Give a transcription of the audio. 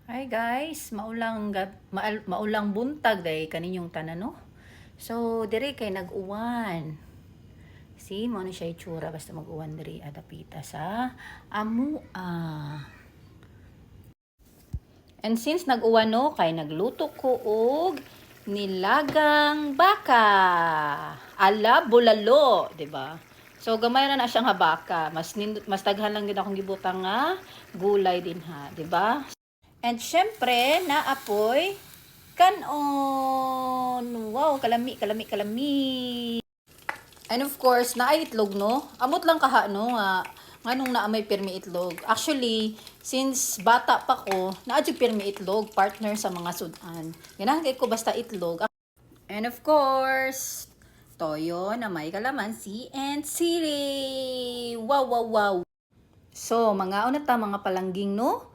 Hi guys, maulang buntag day kaninyong tanan no. So dire kay nag-uwan. See, mo na siya itsura basta mag-uwan diri adapita sa amua. And since nag-uwan no, kay nagluto ko og nilagang baka. Ala bulalo, 'di ba? So gamay na siya nga baka. Mas daghan lang gid akong gibutang nga gulay din ha, 'di ba? And syempre, naapoy kanon. Wow, kalami, kalami, kalami. And of course, naay itlog, no? Amot lang kaha, no? Nganong naa may pirmi itlog. Actually, since bata pa ko, naadyo pirmi itlog, partner sa mga sudan. Ganahan ko basta itlog. And of course, toyo na may kalamansi and sili. Wow, wow, wow. So, mga unata mga palangging, no?